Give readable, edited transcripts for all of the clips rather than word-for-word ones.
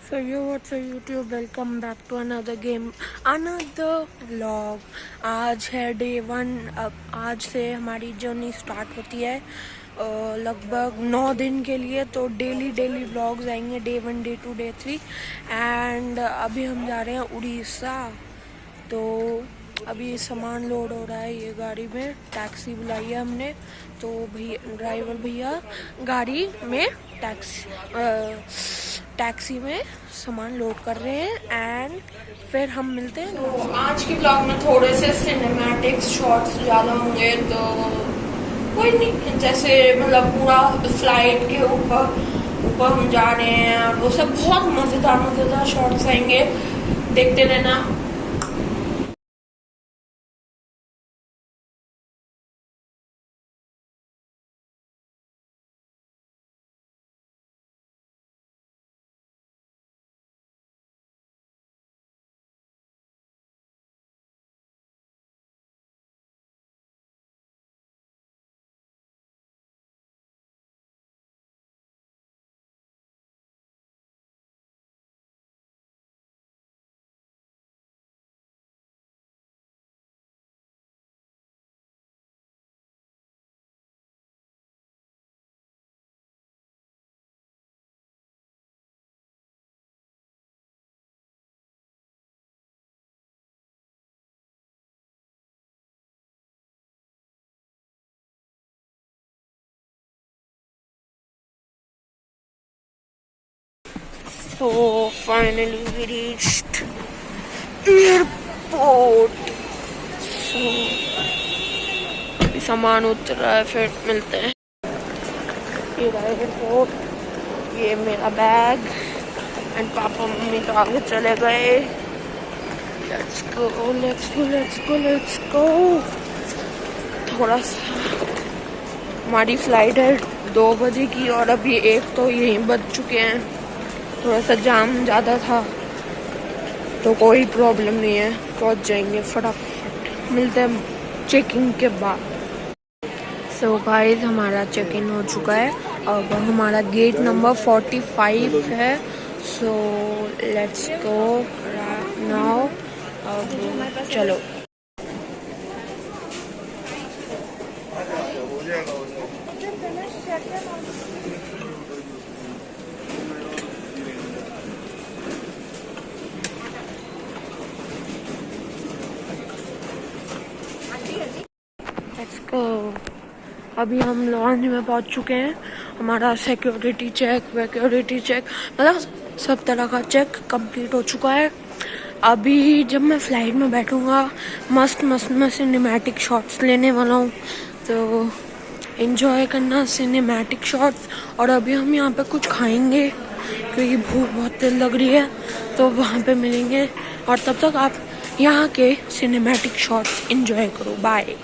So yo, what's up YouTube? Welcome back to another game, another vlog. आज है day 1। अब आज से हमारी जर्नी स्टार्ट होती है लगभग 9 दिन के लिए। तो डेली व्लॉग्स आएंगे, डे 1, डे 2, डे 3। एंड अभी हम जा रहे हैं उड़ीसा। तो अभी सामान लोड हो रहा है ये गाड़ी में, टैक्सी बुलाई है हमने। तो भैया, ड्राइवर भैया गाड़ी में टैक्सी में सामान लोड कर रहे हैं एंड फिर हम मिलते हैं। तो आज के ब्लॉग में थोड़े से सिनेमैटिक्स शॉट्स ज़्यादा होंगे, तो कोई नहीं, जैसे मतलब पूरा फ्लाइट के ऊपर हम जा रहे हैं और वो सब बहुत मज़ेदार शॉट्स आएंगे, देखते रहना। So finally we reached airport. So अभी सामान उतर रहा है, फिर मिलते हैं। ये रहा एयरपोर्ट, ये मेरा बैग एंड पापा मम्मी तो आगे चले गए। Let's go. थोड़ा सा हमारी फ्लाइट है 2 बजे की और अभी 1 तो यहीं बज चुके हैं। थोड़ा सा जाम ज़्यादा था तो कोई प्रॉब्लम नहीं है, पहुंच जाएंगे फटाफट। मिलते हैं चेकिंग के बाद। सो गाइस, हमारा चेक इन हो चुका है। अब हमारा गेट नंबर 45 है। So let's go now. अब चलो। Let's go. अभी हम लॉन्च में पहुंच चुके हैं। हमारा सिक्योरिटी चेक मतलब सब तरह का चेक कंप्लीट हो चुका है। अभी जब मैं फ्लाइट में बैठूंगा, मस्त मैं सिनेमैटिक शॉट्स लेने वाला हूँ, तो एंजॉय करना सिनेमैटिक शॉट्स। और अभी हम यहाँ पे कुछ खाएंगे क्योंकि भूख बहुत तेज लग रही है, तो वहाँ पे मिलेंगे। और तब तक आप यहाँ के सिनेमैटिक शॉट्स एंजॉय करो। बाय।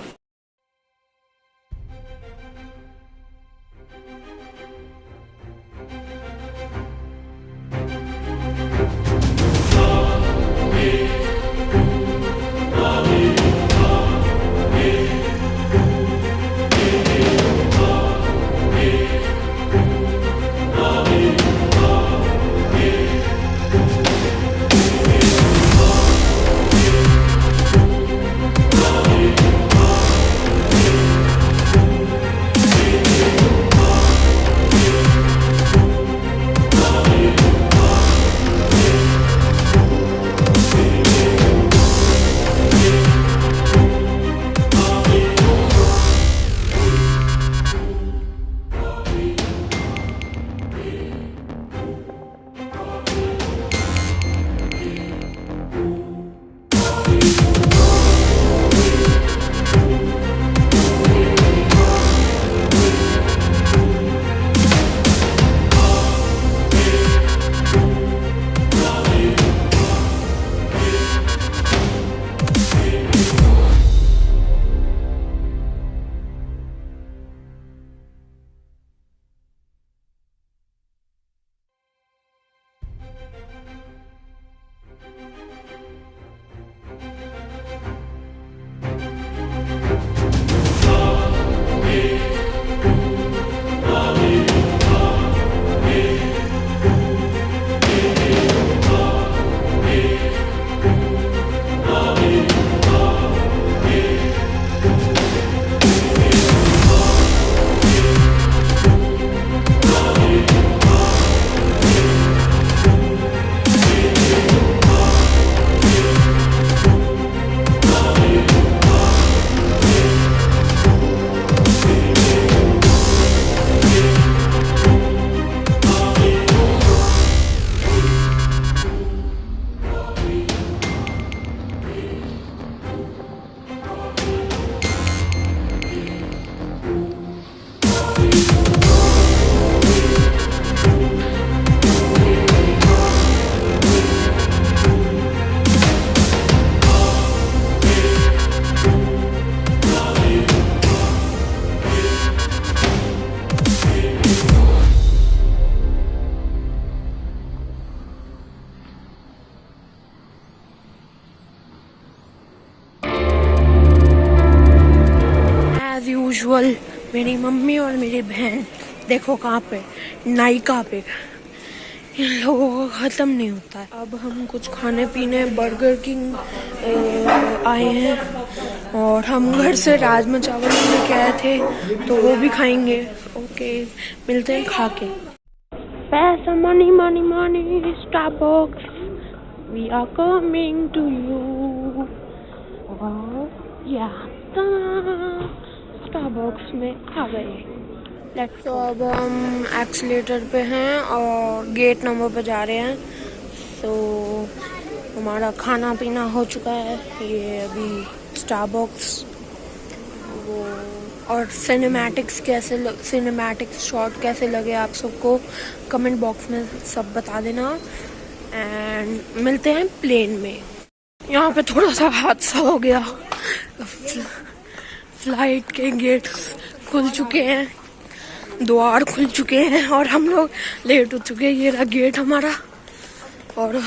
यूजुअल मेरी मम्मी और मेरी बहन देखो कहाँ पे, नायका पे। इन लोगों को ख़त्म नहीं होता है। अब हम कुछ खाने पीने बर्गर किंग आए हैं और हम घर से राजमा चावल लेके आए थे तो वो भी खाएंगे। ओके, मिलते हैं खा के। पैसा money money money Starbucks, we are coming to you. या स्टारबक्स में आ गए। तो अब हम एक्सीलेटर पे हैं और गेट नंबर पे जा रहे हैं। तो हमारा खाना पीना हो चुका है। ये अभी स्टारबक्स वो और सिनेमैटिक्स शॉट कैसे लगे आप सबको कमेंट बॉक्स में सब बता देना। एंड मिलते हैं प्लेन में। यहाँ पे थोड़ा सा हादसा हो गया। फ्लाइट के गेट खुल चुके हैं, द्वार खुल चुके हैं और हम लोग लेट हो चुके हैं। ये रहा गेट हमारा और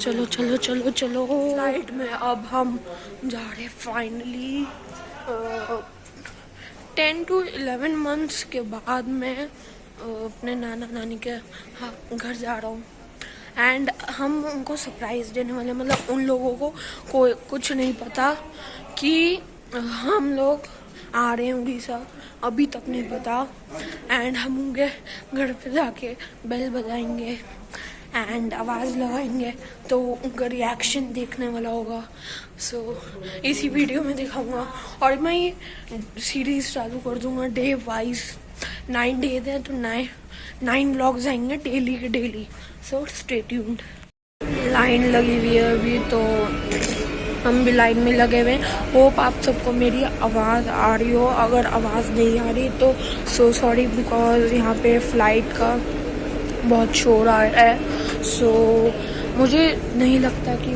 चलो चलो चलो चलो फ्लाइट में अब हम जा रहे हैं फाइनली। 10 to 11 मंथ्स के बाद मैं अपने नाना नानी के घर जा रहा हूँ। एंड हम उनको सरप्राइज देने वाले, मतलब उन लोगों को कोई कुछ नहीं पता कि हम लोग आ रहे हैं उड़ीसा, अभी तक नहीं पता। एंड हम उनके घर पे जाके बेल बजाएंगे एंड आवाज़ लगाएंगे तो उनका रिएक्शन देखने वाला होगा। सो इसी वीडियो में दिखाऊंगा और मैं ये सीरीज़ चालू कर दूंगा डे वाइज। 9 डेज हैं तो 9 व्लॉग्स आएंगे डेली के daily. So stay tuned. Line लगी हुई है अभी तो हम भी लाइन में लगे हुए हैं। होप आप सबको मेरी आवाज़ आ रही हो। अगर आवाज़ नहीं आ रही तो सो सॉरी, बिकॉज यहाँ पे फ्लाइट का बहुत शोर आ रहा है। सो मुझे नहीं लगता कि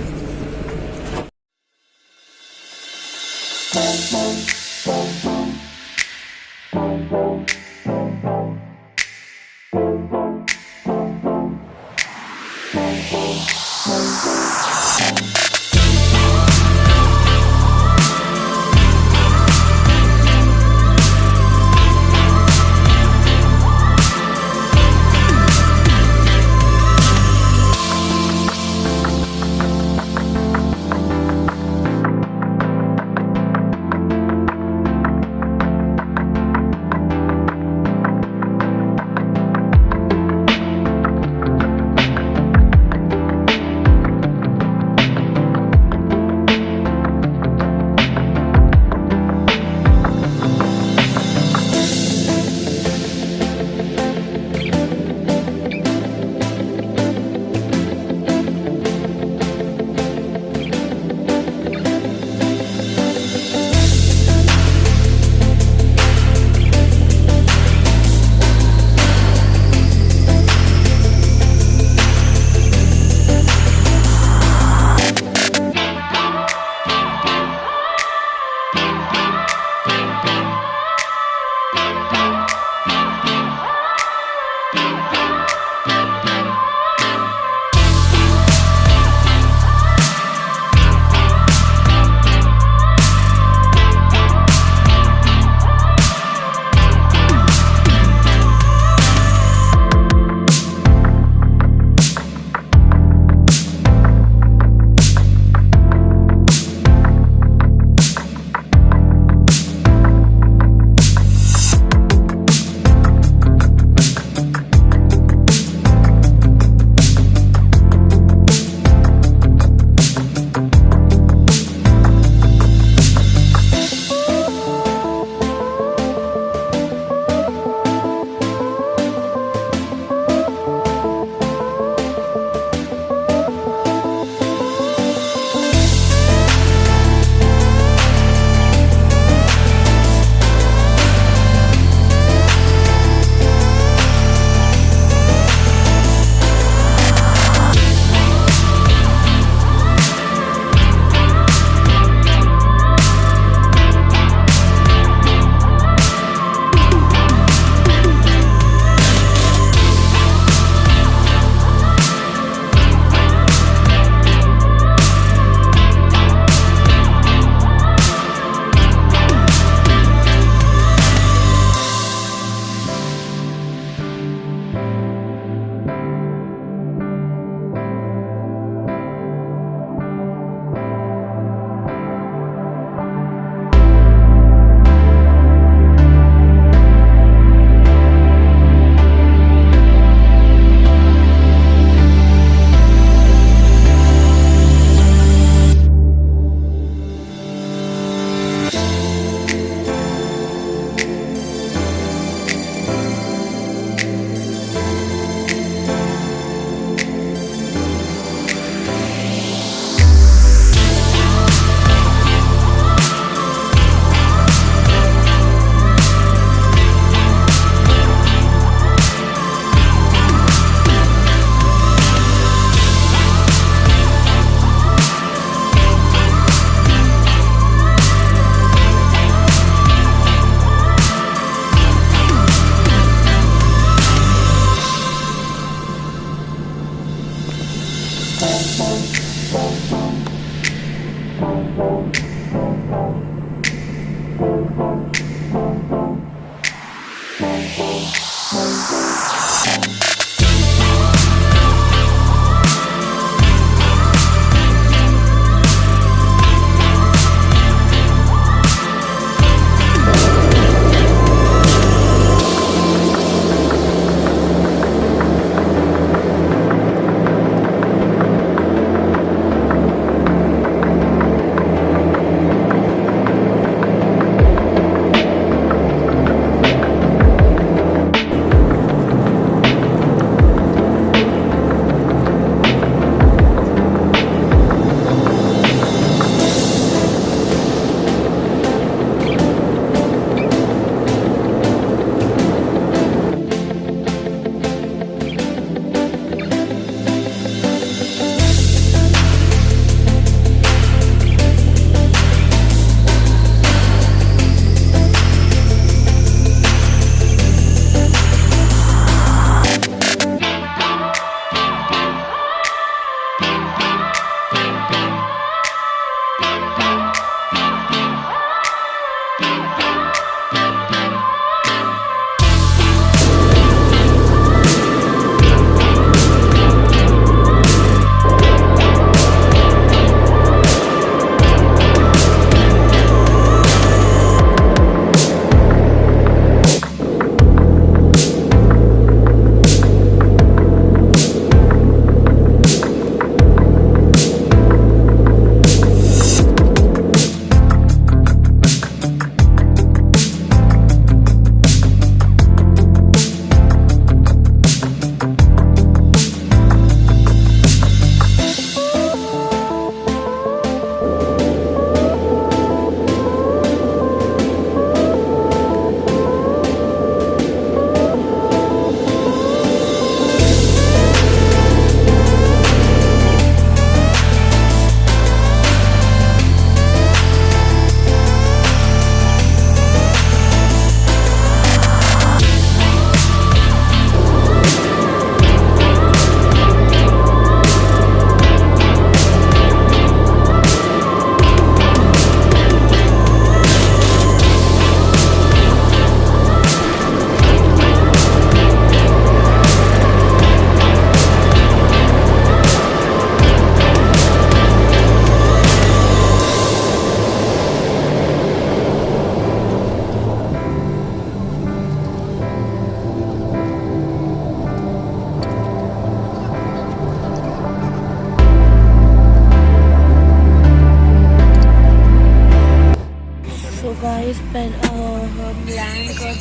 गाइस हम लैंड कर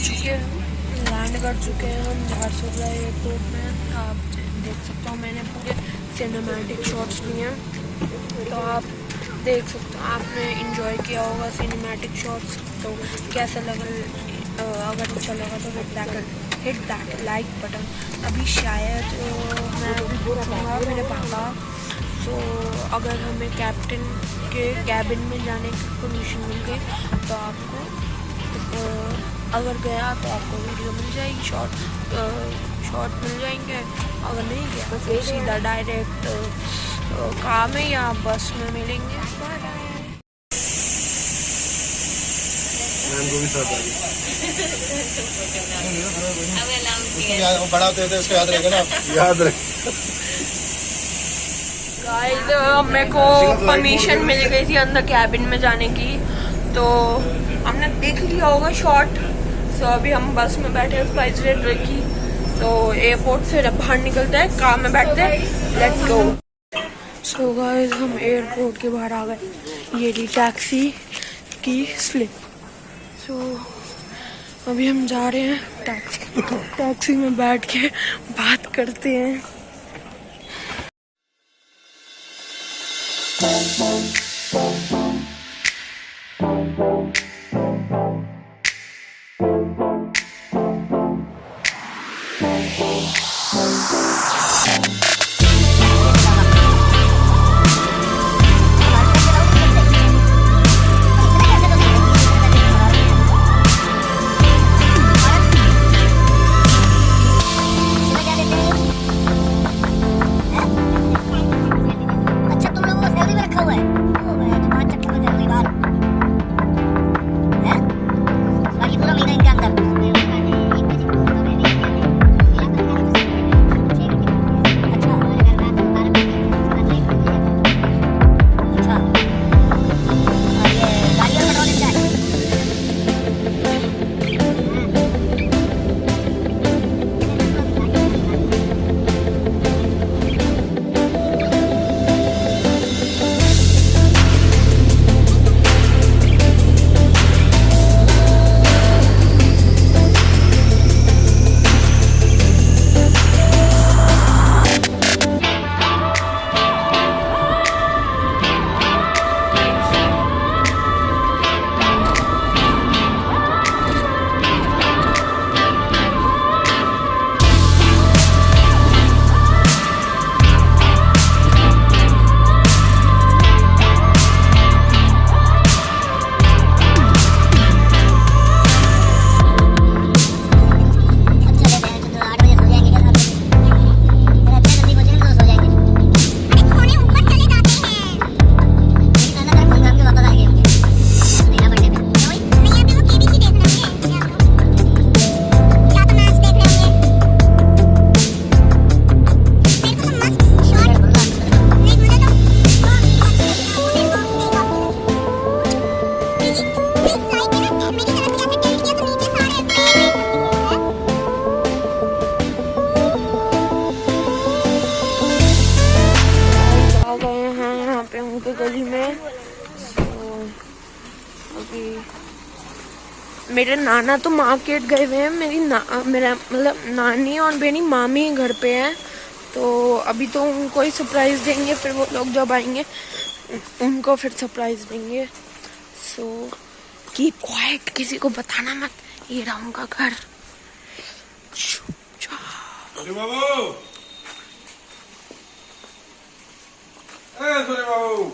चुके हैं हम झारसुगुड़ा एयरपोर्ट में। आप देख सकते हो मैंने पूरे सिनेमैटिक शॉट्स लिए हैं, तो आप देख सकते हो, आपने इंजॉय किया होगा सिनेमैटिक शॉट्स। तो कैसा लगा, अगर अच्छा लगा तो हिट दैट लाइक बटन। अभी शायद मैं बोलूँगा मेरे पापा, तो अगर हमें कैप्टन के कैबिन में जाने की परमिशन मिल गई तो आपको अगर गया तो आपको वीडियो मिल जाएगी, शॉर्ट मिल जाएंगे। अगर नहीं गया तो सीधा डायरेक्ट कार में या बस में मिलेंगे। बड़ा तो उसको याद रहेगा ना, याद रहे। मेरे को परमिशन मिल गई थी अंदर कैबिन में जाने की, तो हमने देख लिया होगा शॉट। सो अभी हम बस में बैठे फ्लाइट रेट रखी, तो एयरपोर्ट से जब बाहर निकलते हैं कार में बैठते हैं, लेट्स गो। सो गाइस हम एयरपोर्ट के बाहर आ गए, ये रही टैक्सी की स्लिप। सो अभी हम जा रहे हैं टैक्सी में बैठ के बात करते हैं। गली में। तो अभी मेरे नाना तो मार्केट गए हुए हैं, मेरा मतलब नानी और मेरी मामी घर पे हैं। तो अभी तो उनको ही सरप्राइज देंगे, फिर वो लोग जब आएंगे उनको फिर सरप्राइज देंगे। सो कीप क्वाइट, किसी को बताना मत, ये रहा उनका घर। सूर्य बाबू, सूर्य बाबू,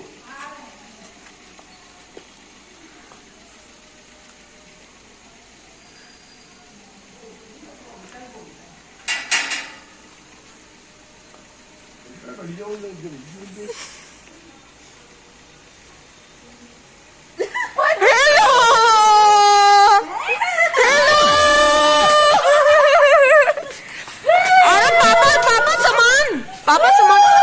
पापा सामान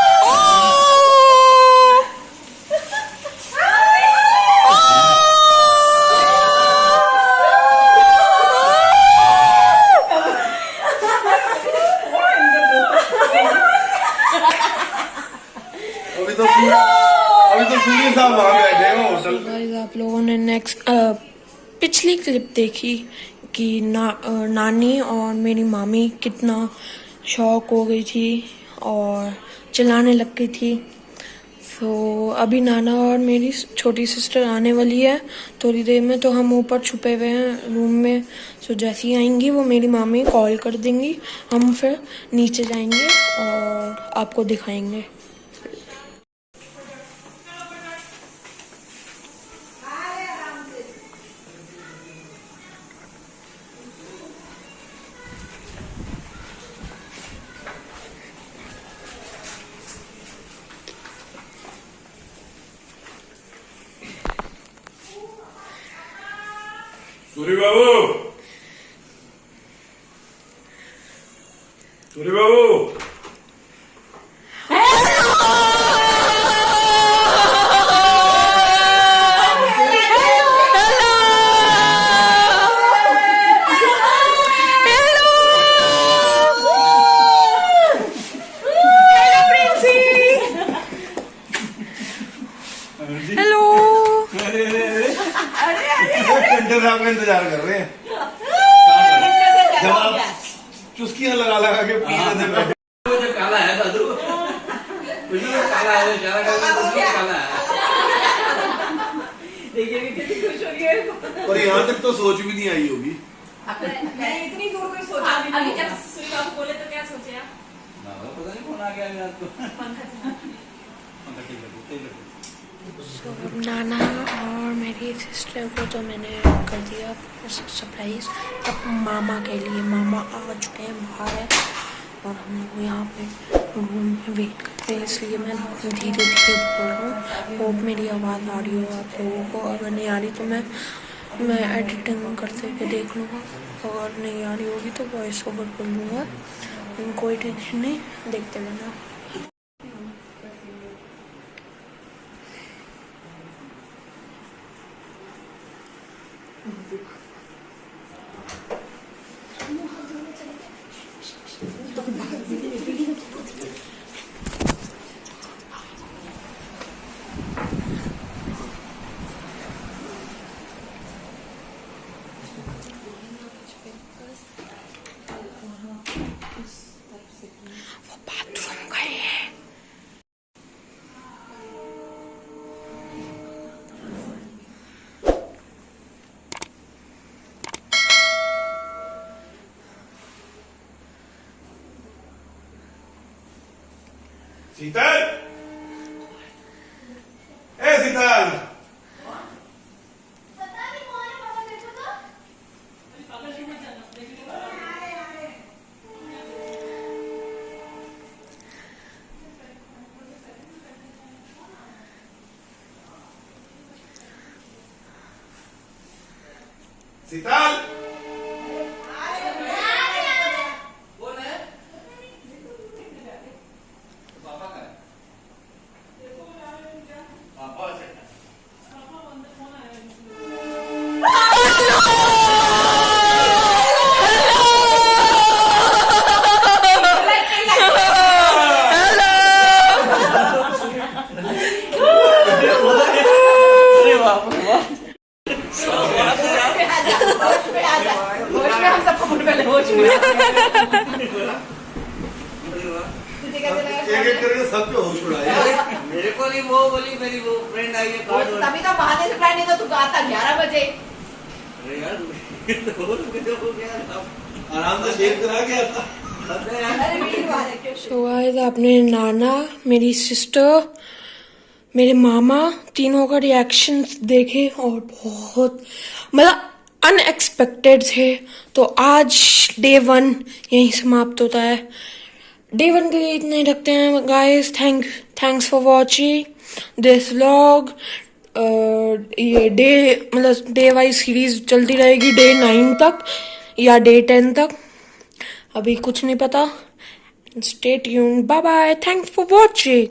अभी तो सूर्य साहब वहां बैठे हैं होटल। गाइस आप लोगों ने नेक्स्ट पिछली क्लिप देखी कि नानी और मेरी मामी कितना शॉक हो गई थी और चिल्लाने लग गई थी। तो अभी नाना और मेरी छोटी सिस्टर आने वाली है थोड़ी देर में। तो हम ऊपर छुपे हुए हैं रूम में। सो जैसे ही आएंगी वो मेरी मामी कॉल कर देंगी, हम फिर नीचे जाएंगे और आपको दिखाएंगे। सूर्य बाबू, सूर्य बाबू, घंटे से आपका इंतजार कर रहे हैं। जब आप चुस्कियां लगा लगा के पीछे से बैठे। वो जो काला है दादू, वो जो काला है, इशारा करके वो काला है। देखिए कितनी खुश हो रही है। और यहाँ तक तो सोच भी नहीं आई होगी। मैं इतनी दूर कोई सोचा भी नहीं। अभी जब सूर्य बाबू बोले तो क्या सोचे आप? पता नहीं कौन आ गया रात को। नाना और मेरी सिस्टर को तो मैंने कर दिया सरप्राइज। अब मामा के लिए, मामा आ चुके हैं, बाहर है और हम लोग यहाँ पे रूम में वेट करते हैं, इसलिए मैं धीरे धीरे बोल रहा हूँ। होप मेरी आवाज़ आ रही हो आप लोगों को। अगर नहीं आ रही तो मैं एडिटिंग करते हुए देख लूँगा, अगर नहीं आ रही होगी तो वॉइस ओवर कर लूँगा। कोई टेंशन नहीं, देखते रहना। वो बाथरूम गए हैं। शीतल, ए शीतल, शीतल, एक एक करके सब पे होश उड़ाया। मेरे को नहीं, वो बोली मेरी वो फ्रेंड आई है कार्ड वाली। तभी तो बहाने से फ्लाइट नहीं तो तू गाता 11 बजे। अरे यार तो मुझे हो गया अब। आराम से शेव करा गया था। अरे यार अरे वीरवार है क्यों? तो गाइस आपने नाना, मेरी सिस्टर, मेरे मामा तीनों का रिएक्शंस देखे और बहुत मतलब अनएक्सपेक्टेड थे। तो आज डे 1 यहीं समाप्त होता है। डे 1 के लिए इतना ही रखते हैं guys. Thanks for watching this vlog. ये डे मतलब डे वाइज सीरीज चलती रहेगी डे 9 तक या डे 10 तक, अभी कुछ नहीं पता। Stay tuned, bye bye, thanks for watching.